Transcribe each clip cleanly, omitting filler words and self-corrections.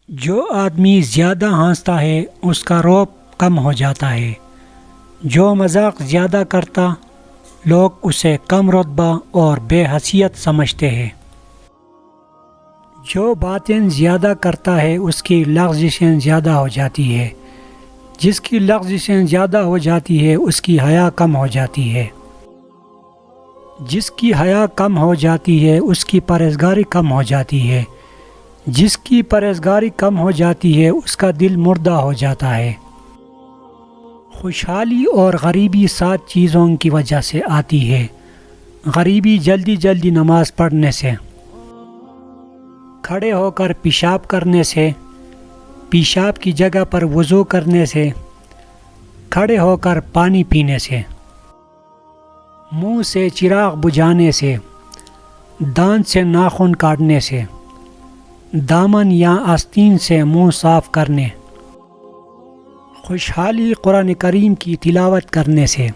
جو آدمی زیادہ ہنستا ہے اس کا رعب کم ہو جاتا ہے۔ جو مذاق زیادہ کرتا لوگ اسے کم رتبہ اور بے حیثیت سمجھتے ہیں۔ جو باتیں زیادہ کرتا ہے اس کی لغزشیں زیادہ ہو جاتی ہے۔ جس کی لغزشیں زیادہ ہو جاتی ہے اس کی حیا کم ہو جاتی ہے۔ جس کی حیا کم ہو جاتی ہے اس کی پرہیزگاری کم ہو جاتی ہے۔ جس کی پرہیزگاری کم ہو جاتی ہے اس کا دل مردہ ہو جاتا ہے۔ خوشحالی اور غریبی 7 چیزوں کی وجہ سے آتی ہے۔ غریبی جلدی جلدی نماز پڑھنے سے، کھڑے ہو کر پیشاب کرنے سے، پیشاب کی جگہ پر وضو کرنے سے، کھڑے ہو کر پانی پینے سے، منہ سے چراغ بجھانے سے، دانت سے ناخن کاٹنے سے، دامن یا آستین سے منہ صاف کرنے۔ خوشحالی قرآن کریم کی تلاوت کرنے سے،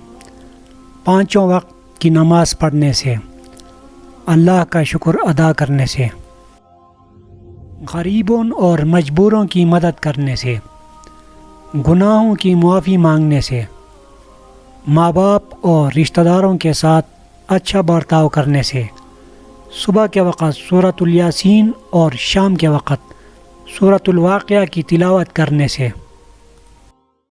5 وقت کی نماز پڑھنے سے، اللہ کا شکر ادا کرنے سے، غریبوں اور مجبوروں کی مدد کرنے سے، گناہوں کی معافی مانگنے سے، ماں باپ اور رشتہ داروں کے ساتھ اچھا برتاؤ کرنے سے، صبح کے وقت سورۃ الیاسین اور شام کے وقت سورۃ الواقعہ کی تلاوت کرنے سے۔